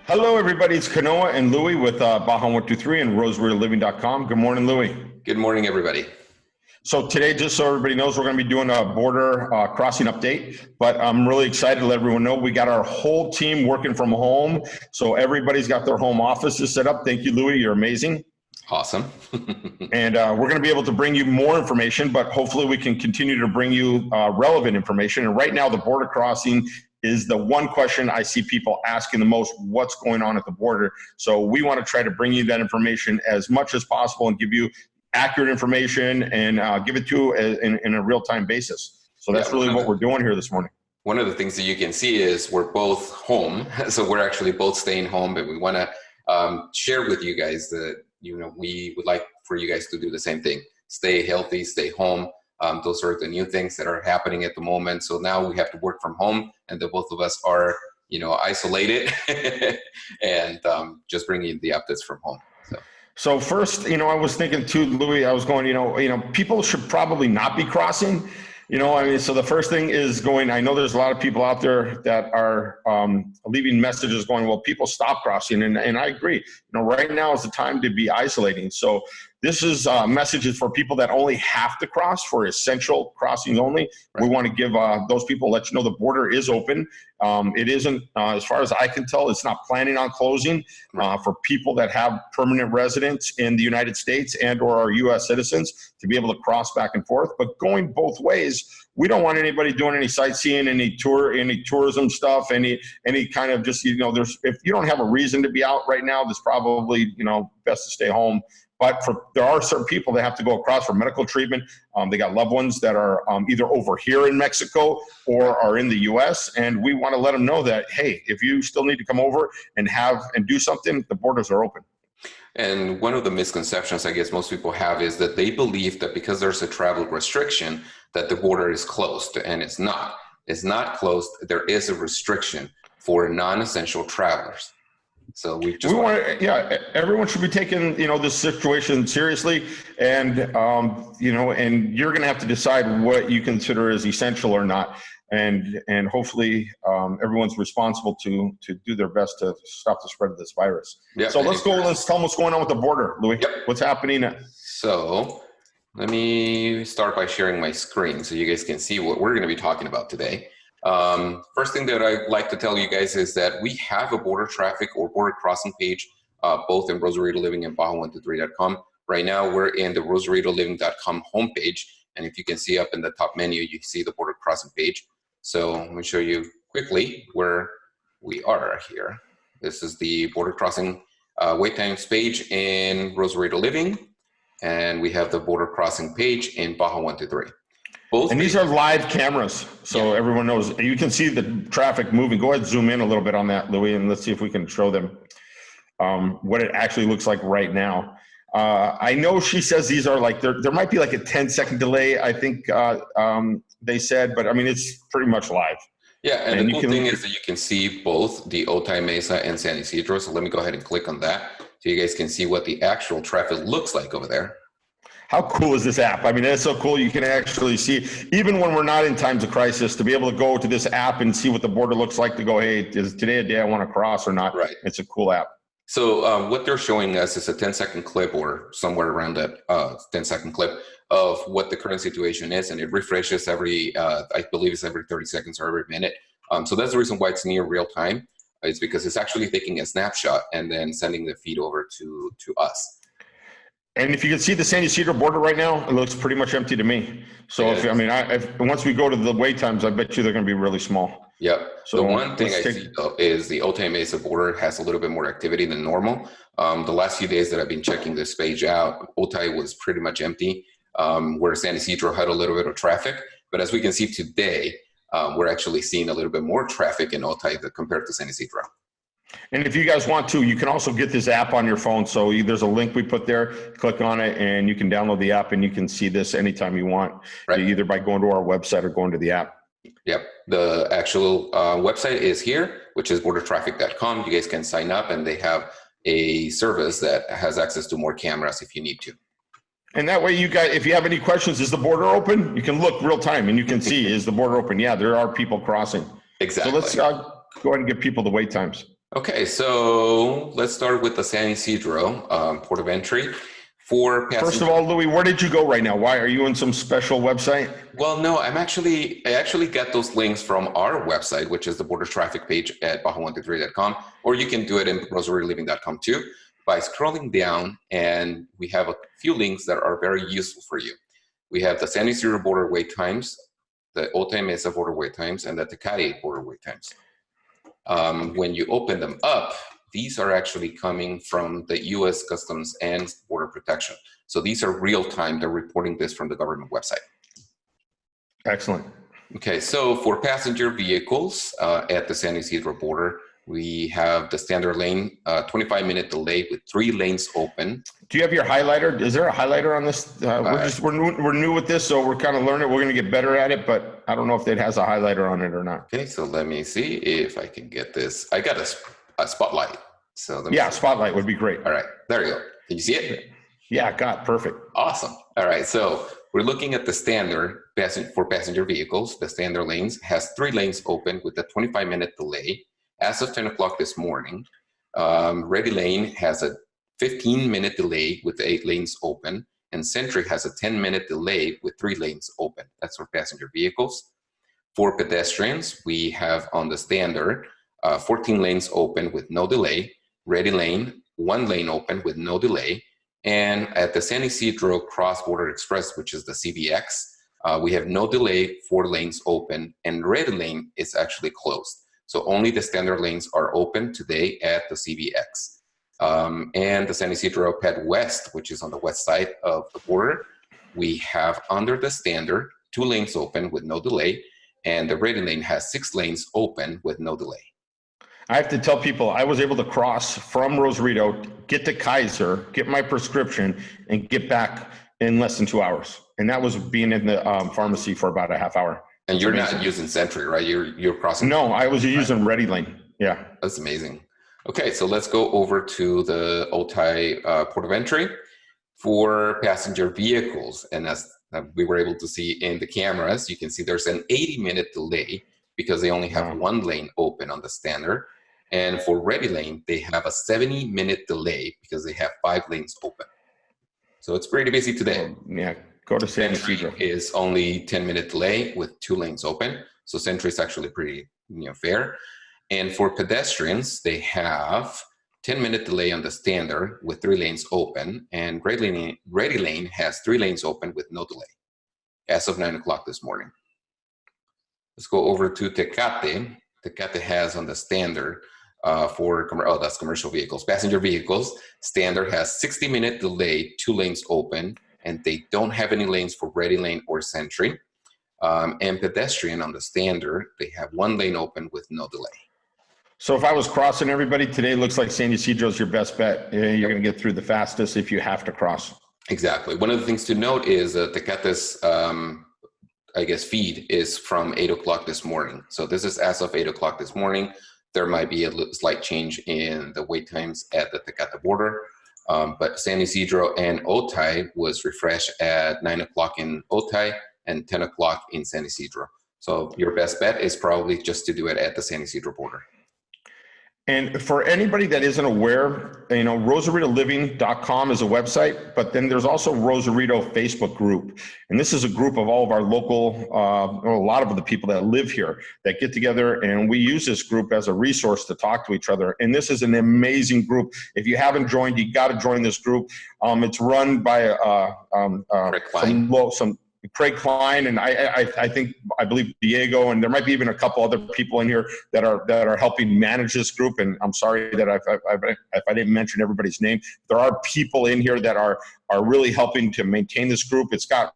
Hello, everybody. It's Kanoa and Luis with Baja 123 and RosaritoLiving.com. Good morning, Luis. Good morning, everybody. So today, just so everybody knows, we're going to be doing a border crossing update, but I'm really excited to let everyone know we got our whole team working from home. So everybody's got their home offices set up. Thank you, Luis. You're amazing. Awesome. And we're going to be able to bring you more information, but hopefully we can continue to bring you relevant information. And right now, the border crossing is the one question I see people asking the most: what's going on at the border? So we want to try to bring you that information as much as possible and give you accurate information and give it to you in a real-time basis. So that's really what we're doing here this morning. One of the things that you can see is we're both home. So we're actually both staying home, but we want to share with you guys that, we would like for you guys to do the same thing. Stay healthy, stay home. Those are the new things that are happening at the moment. So now we have to work from home, and the both of us are, isolated and just bringing the updates from home. So first, I was thinking too, Luis, I was going, people should probably not be crossing. So the first thing is I know there's a lot of people out there that are leaving messages going, well, people stop crossing. And I agree. Right now is the time to be isolating. So this is messages for people that only have to cross, for essential crossings only. Right. We want to give those people, let you know the border is open. It isn't, as far as I can tell, it's not planning on closing for people that have permanent residence in the United States and or are U.S. citizens to be able to cross back and forth. But going both ways, we don't want anybody doing any sightseeing, any tourism stuff, any kind of just, if you don't have a reason to be out right now, there's probably, best to stay home. But there are certain people that have to go across for medical treatment. They got loved ones that are either over here in Mexico or are in the U.S. And we want to let them know that, hey, if you still need to come over and do something, the borders are open. And one of the misconceptions I guess most people have is that they believe that because there's a travel restriction that the border is closed, and it's not. It's not closed. There is a restriction for non-essential travelers. So everyone should be taking, this situation seriously, and, and you're going to have to decide what you consider as essential or not. And hopefully everyone's responsible to do their best to stop the spread of this virus. Yep. So let's tell them what's going on with the border, Luis. Yep. What's happening? So let me start by sharing my screen so you guys can see what we're going to be talking about today. First thing that I'd like to tell you guys is that we have a border traffic or border crossing page, both in Rosarito Living and Baja123.com. Right now, we're in the RosaritoLiving.com homepage. And if you can see up in the top menu, you see the border crossing page. So let me show you quickly where we are here. This is the border crossing wait times page in Rosarito Living. And we have the border crossing page in Baja 123. And these are live cameras, so everyone knows. You can see the traffic moving. Go ahead, zoom in a little bit on that, Luis, and let's see if we can show them what it actually looks like right now. I know she says these are like, there might be like a 10-second delay, I think they said, but I mean, it's pretty much live. Yeah, and the cool thing is that you can see both the Otay Mesa and San Ysidro, so let me go ahead and click on that so you guys can see what the actual traffic looks like over there. How cool is this app? I mean, it's so cool. You can actually see, even when we're not in times of crisis, to be able to go to this app and see what the border looks like, to go, hey, is today a day I want to cross or not? Right. It's a cool app. So what they're showing us is a 10-second clip or somewhere around that 10-second clip of what the current situation is. And it refreshes every, I believe it's every 30 seconds or every minute. So that's the reason why it's near real time. It's because it's actually taking a snapshot and then sending the feed over to us. And if you can see the San Ysidro border right now, it looks pretty much empty to me. So once we go to the wait times, I bet you they're going to be really small. Yep. So the one thing I see though is the Otay Mesa border has a little bit more activity than normal. The last few days that I've been checking this page out, Otay was pretty much empty, where San Ysidro had a little bit of traffic. But as we can see today, we're actually seeing a little bit more traffic in Otay compared to San Ysidro. And if you guys want to, you can also get this app on your phone. So there's a link we put there, click on it, and you can download the app and you can see this anytime you want, either by going to our website or going to the app. Yep. The actual website is here, which is bordertraffic.com. You guys can sign up, and they have a service that has access to more cameras if you need to. And that way you guys, if you have any questions, is the border open? You can look real time and you can see, is the border open? Yeah, there are people crossing. Exactly. So let's go ahead and give people the wait times. Okay, so let's start with the San Ysidro port of entry for passengers. First of all, Louis, where did you go right now? Why are you in some special website? Well, no, I actually got those links from our website, which is the border traffic page at baja123.com, or you can do it in rosarioliving.com too by scrolling down, and we have a few links that are very useful for you. We have the San Ysidro border wait times, the Otay Mesa border wait times, and the Tecate border wait times. When you open them up, these are actually coming from the U.S. Customs and Border Protection. So these are real time. They're reporting this from the government website. Excellent. Okay, so for passenger vehicles at the San Ysidro border, we have the standard lane, 25-minute delay with 3 lanes open. Do you have your highlighter? Is there a highlighter on this? We're new with this, so we're kind of learning. We're going to get better at it, but I don't know if it has a highlighter on it or not. Okay, so let me see if I can get this. I got a spotlight. So spotlight would be great. All right, there you go. Can you see it? Yeah, got perfect. Awesome. All right, so we're looking at the standard for passenger vehicles. The standard lanes has 3 lanes open with a 25-minute delay. As of 10 o'clock this morning, Ready Lane has a 15-minute delay with 8 lanes open, and Sentry has a 10-minute delay with 3 lanes open. That's for passenger vehicles. For pedestrians, we have on the standard 14 lanes open with no delay, Ready Lane, 1 lane open with no delay, and at the San Ysidro Cross Border Express, which is the CBX, we have no delay, 4 lanes open, and Ready Lane is actually closed. So only the standard lanes are open today at the CBX. And the San Ysidro Ped West, which is on the west side of the border, we have under the standard 2 lanes open with no delay, and the Ready Lane has 6 lanes open with no delay. I have to tell people I was able to cross from Rosarito, get to Kaiser, get my prescription, and get back in less than 2 hours. And that was being in the pharmacy for about a half hour. And you're not using Sentry, right? You're crossing. No, I was using Ready Lane. Yeah. That's amazing. Okay, so let's go over to the Otay port of entry for passenger vehicles. And as we were able to see in the cameras, you can see there's an 80-minute delay because they only have 1 lane open on the standard. And for Ready Lane, they have a 70-minute delay because they have 5 lanes open. So it's pretty busy today. Yeah. Go to San Ysidro. Is only 10-minute delay with 2 lanes open. So Sentry is actually pretty fair. And for pedestrians, they have 10-minute delay on the standard with 3 lanes open. And Ready Lane has 3 lanes open with no delay as of 9 o'clock this morning. Let's go over to Tecate. Tecate has on the standard that's commercial vehicles. Passenger vehicles, standard has 60-minute delay, 2 lanes open. And they don't have any lanes for Ready Lane or Sentry. And pedestrian on the standard, they have 1 lane open with no delay. So if I was crossing everybody today, looks like San Ysidro is your best bet. You're going to get through the fastest if you have to cross. Exactly. One of the things to note is that Tecate's, feed is from 8 o'clock this morning. So this is as of 8 o'clock this morning. There might be a slight change in the wait times at the Tecate border. But San Ysidro and Otay was refreshed at 9 o'clock in Otay and 10 o'clock in San Ysidro. So your best bet is probably just to do it at the San Ysidro border. And for anybody that isn't aware, rosaritoliving.com is a website, but then there's also Rosarito Facebook group. And this is a group of all of our local, a lot of the people that live here that get together, and we use this group as a resource to talk to each other. And this is an amazing group. If you haven't joined, you got to join this group. It's run by some Craig Klein, and I believe Diego, and there might be even a couple other people in here that are helping manage this group. And I'm sorry that if I didn't mention everybody's name. There are people in here that are really helping to maintain this group. It's got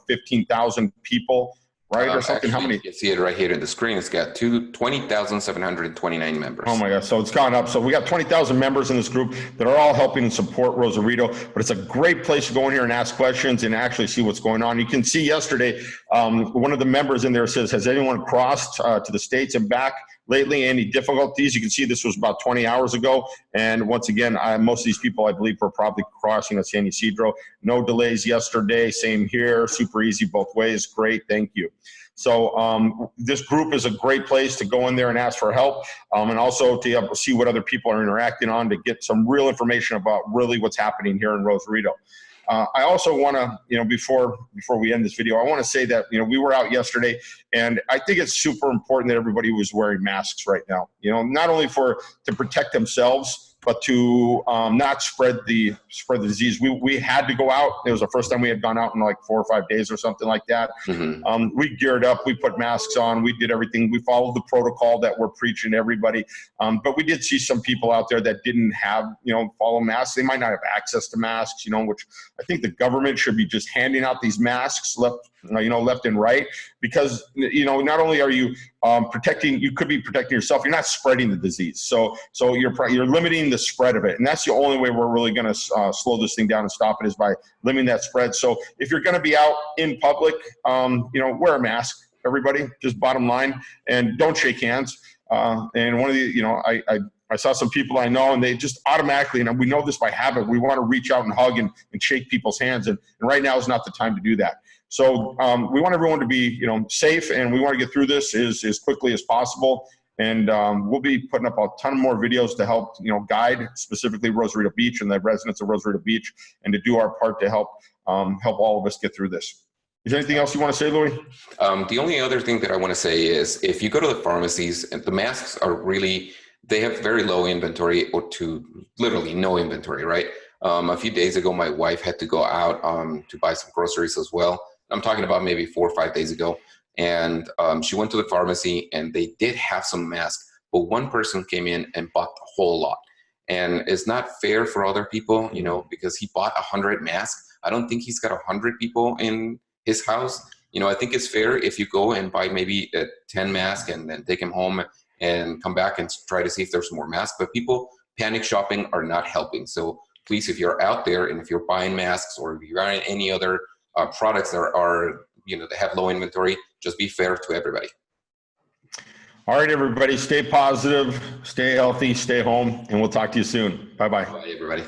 15,000 people, right, or something. Actually, how many? You can see it right here in the screen. It's got 20,729 members. Oh my God! So it's gone up. So we got 20,000 members in this group that are all helping and support Rosarito. But it's a great place to go in here and ask questions and actually see what's going on. You can see yesterday, one of the members in there says, "Has anyone crossed to the States and back lately. Any difficulties? You can see this was about 20 hours ago. And once again, most of these people, I believe, were probably crossing at San Ysidro. No delays yesterday. Same here. Super easy both ways. Great. Thank you. So this group is a great place to go in there and ask for help, and also to be able to see what other people are interacting on, to get some real information about really what's happening here in Rosarito. I also want to, before we end this video, I want to say that, we were out yesterday, and I think it's super important that everybody was wearing masks right now, not only to protect themselves, but to not spread the disease. We had to go out. It was the first time we had gone out in like 4 or 5 days or something like that. Mm-hmm. We geared up. We put masks on. We did everything. We followed the protocol that we're preaching to everybody. But we did see some people out there that didn't have, follow masks. They might not have access to masks, which I think the government should be just handing out these masks left and right, because, not only are you you could be protecting yourself, you're not spreading the disease. So you're limiting the spread of it. And that's the only way we're really going to slow this thing down and stop it, is by limiting that spread. So if you're going to be out in public, wear a mask, everybody, just bottom line, and don't shake hands. And one of the, I saw some people I know, and they just automatically, and we know this by habit, we want to reach out and hug and shake people's hands. And right now is not the time to do that. So we want everyone to be, safe, and we want to get through this as quickly as possible. And we'll be putting up a ton more videos to help, guide specifically Rosarito Beach and the residents of Rosarito Beach, and to do our part to help all of us get through this. Is there anything else you want to say, Louis? The only other thing that I want to say is, if you go to the pharmacies, the masks are really, they have very low inventory, or to literally no inventory, right? A few days ago, my wife had to go out to buy some groceries as well. I'm talking about maybe 4 or 5 days ago. And she went to the pharmacy, and they did have some masks, but one person came in and bought the whole lot. And it's not fair for other people, because he bought 100 masks. I don't think he's got 100 people in his house. I think it's fair if you go and buy maybe 10 masks and then take them home and come back and try to see if there's more masks. But people panic shopping are not helping. So please, if you're out there and if you're buying masks, or if you're buying any other products that are, that have low inventory, just be fair to everybody. All right, everybody, stay positive, stay healthy, stay home, and we'll talk to you soon. Bye-bye. Bye, everybody.